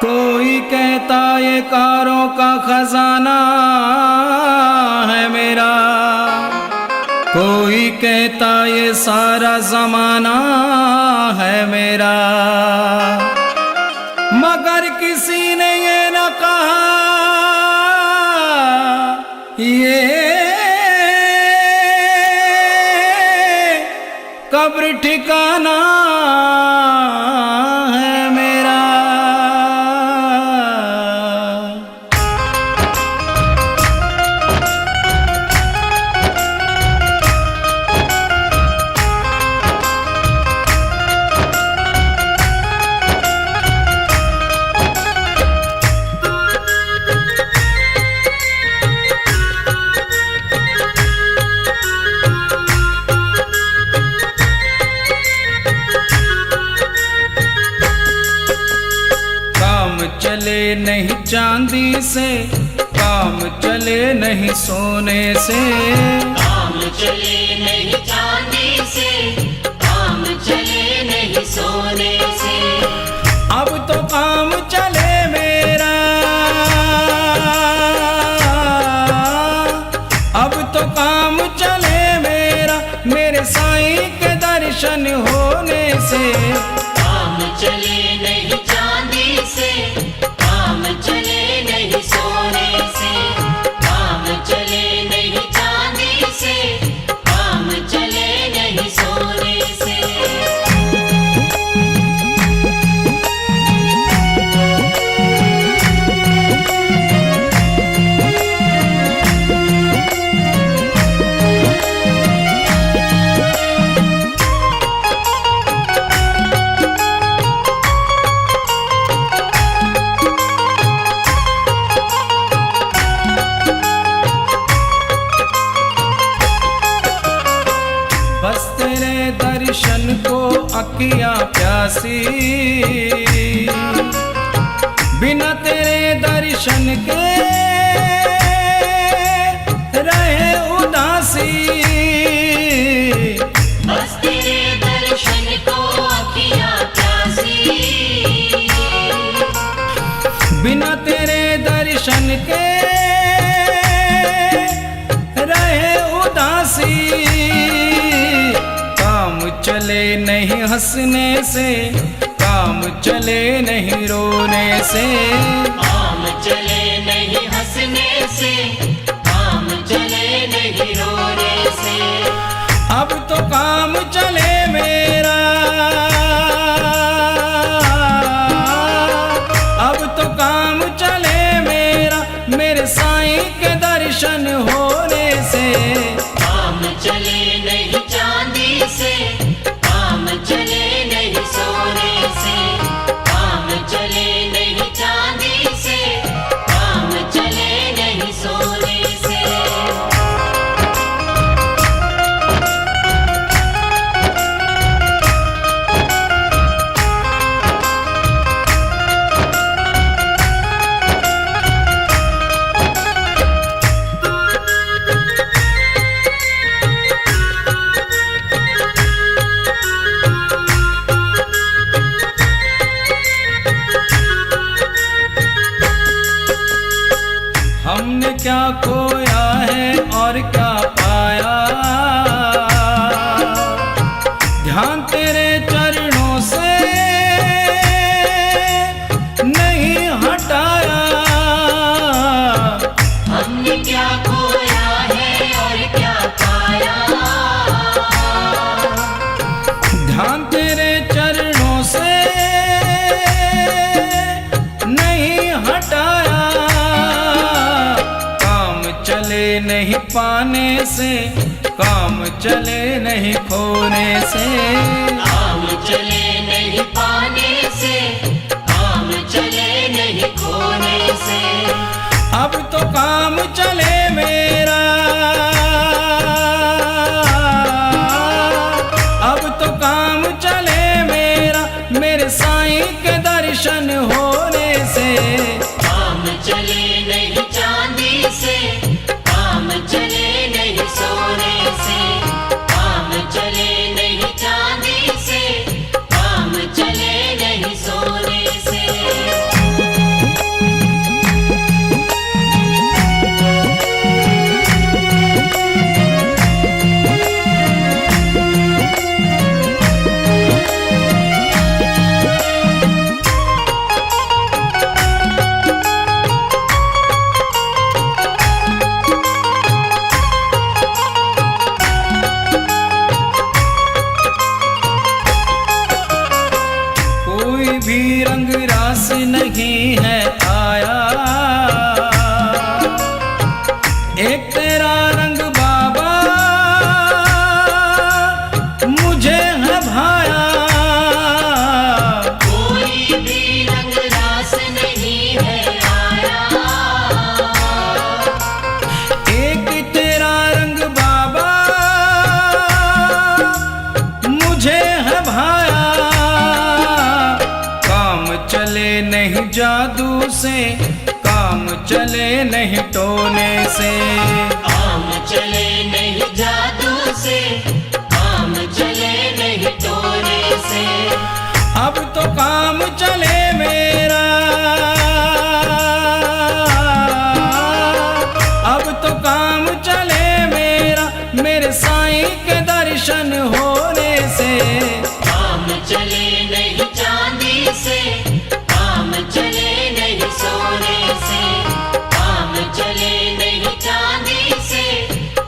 कोई कहता ये कारों का खजाना है मेरा, कोई कहता ये सारा जमाना है मेरा, मगर किसी ने ये न कहा ये कब्र ठिकाना है मेरा। चले नहीं चांदी से, काम चले नहीं सोने से, काम चले नहीं चांदी से, काम चले नहीं सोने से। अब तो काम चले मेरा, अब तो काम चले मेरा, मेरे साईं के दर्शन होने से। काम चले नहीं चांदी से, काम चले नहीं सोने से, काम चले नहीं चांदी से, काम चले नहीं सोने से। बस तेरे दर्शन को अखियां प्यासी, बिना तेरे दर्शन के रहे उदासी। बस तेरे दर्शन को अखियां प्यासी, बिना तेरे दर्शन के रहे उदासी। काम चले नहीं हंसने से, काम चले नहीं रोने से, काम चले नहीं हंसने से, काम चले नहीं रोने से। अब तो काम चले मेरा, अब तो काम चले मेरा, मेरे साईं के दर्शन होने से। काम चले नहीं चांदी से, काम चले नहीं सोने से, काम चले नहीं चांदी से, काम चले नहीं सोने से। हमने क्या खोया है और क्या पाया, ध्यान तेरे चरणों से नहीं हटाया। हमने क्या खोया है और क्या पाया, ध्यान तेरे चरणों से नहीं हटाया। काम चले नहीं पाने से, काम चले नहीं खोने से, काम चले नहीं पाने से, काम चले नहीं खोने से। अब तो काम चले मेरा, अब तो काम चले मेरा, मेरे साईं के दर्शन होने से। काम चले नहीं चांदी से, काम चले नहीं सोने से, काम चले नहीं चांदी से, काम चले पास नहीं है आया। एक तेरा रंग बाबा मुझे है भाया। कोई भी रंग रास नहीं है आया। एक तेरा रंग बाबा मुझे है भाया। काम चले नहीं जादू से, काम चले नहीं टोने से। काम चले नहीं जादू से, काम चले नहीं टोने से। अब तो काम चले मेरा, अब तो काम चले मेरा, मेरे साईं के दर्शन होने से। काम चले नहीं चांदी से, काम चले नहीं सोने से। काम चले नहीं चांदी से,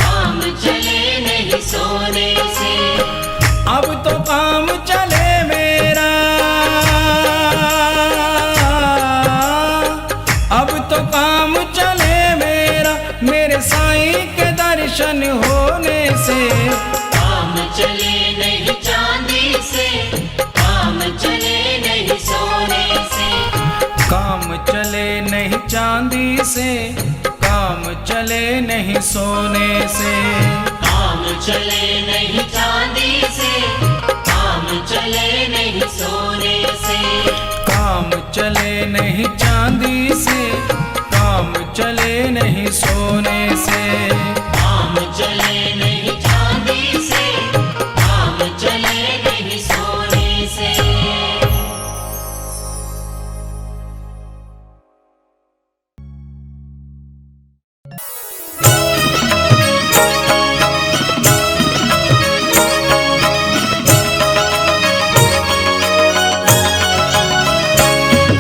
काम चले नहीं सोने से। अब तो काम चले मेरा, अब तो काम चले मेरा, मेरे साईं के दर्शन होने से। काम चले नहीं चांदी से, काम चले नहीं सोने से। काम चले नहीं चांदी से, काम चले नहीं सोने से। काम चले नहीं चांदी से, काम चले नहीं सोने से। काम चले नहीं चांदी से, काम चले नहीं सोने से। काम चले नहीं चांदी से, काम चले नहीं सोने से।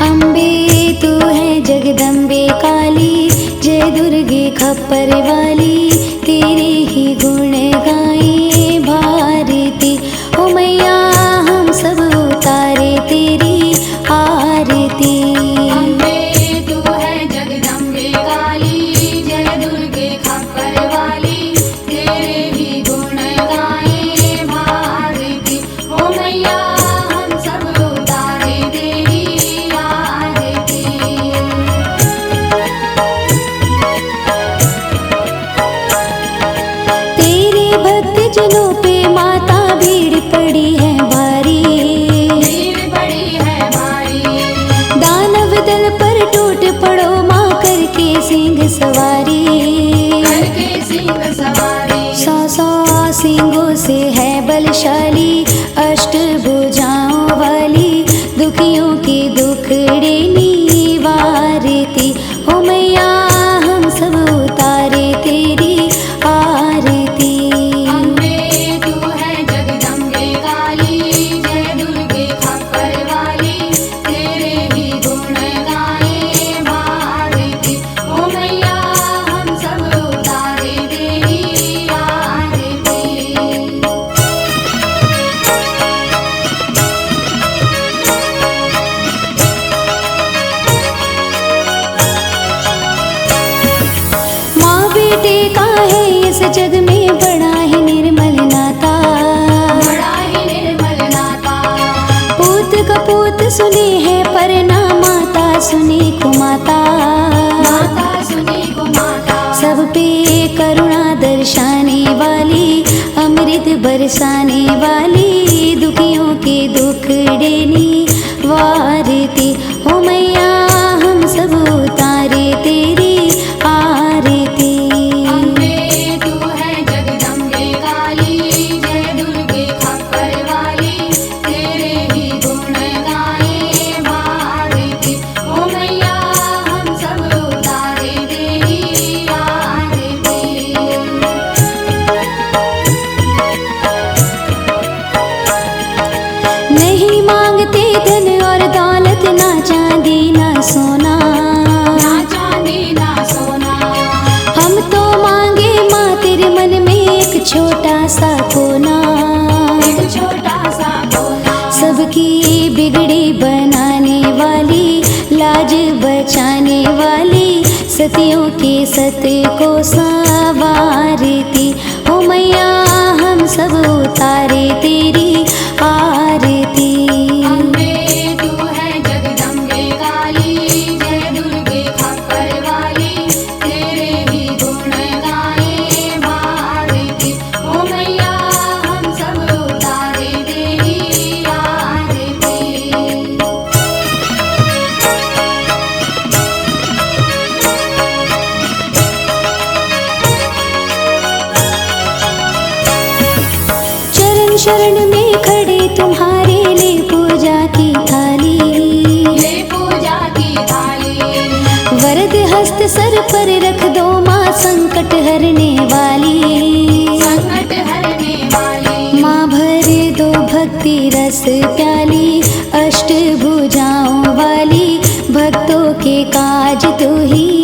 अम्बे तू है जगदम्बे काली, जय दुर्गे खप्पर वाली, तेरे ही गुण गाए भारती। ओ मैया हम सब उतारे तेरी आरती। अम्बे तू है जगदम्बे काली, जय दुर्गे खप्पर वाली, तेरे ही गुण गाए भारती। ओ मैया हम सब उतारे तेरी आरती। तेरे भक्त जनों पे माता भीड़ पड़ी है भारी। भीड़ पड़ी है भारी। दानव दल पर टूट पड़ो माँ करके सिंह सवारी। करके सिंह सवारी। सौ सिंहों से है बलशाली, अष्ट भुजाओं वाली, दुखियों के दुखड़े निवारती। ओ मैया हम सब उतारे तेरी आरती। अम्बे तू है जगदम्बे काली, जय दुर्गे खप्पर वाली, तेरे ही गुण गाए भारती। ओ मैया हम सब उतारे तेरी आरती। माँ बेटे का है इस जग में बड़ा ही निर्मल नाता। बड़ा ही निर्मल नाता। पूत कपूत सुने है पर ना माता सुने को माता। माता सुनी को माता। सब पे करुणा दर्शाने वाली, अमृत बरसाने वाली, दुखियों के दुखड़े निवारती। ओ मैया हम सब उतारे तेरी आरती। अम्बे तू है जगदम्बे काली, जय दुर्गे खप्पर वाली, तेरे ही गुण गाए भारती। ओ मैया हम सब उतारे तेरी आरती। लाज बचाने वाली, सतियों के सत को संवारती। हो मैया हम सब उतारे तेरी आरती। अम्बे तू है जगदम्बे काली, जय दुर्गे खप्पर वाली, तेरे ही गुण गाए भारती। ओ मैया हम सब उतारे तेरी आरती। चरण शरण में खड़े तुम्हारे ले पूजा की थाली, ले पूजा की थाली। वरद हस्त सर पर रख दो माँ, संकट हरने वाली, संकट हरने वाली। माँ भर दो भक्ति रस प्याली, अष्ट भुजाओं वाली, भक्तों के काज तू ही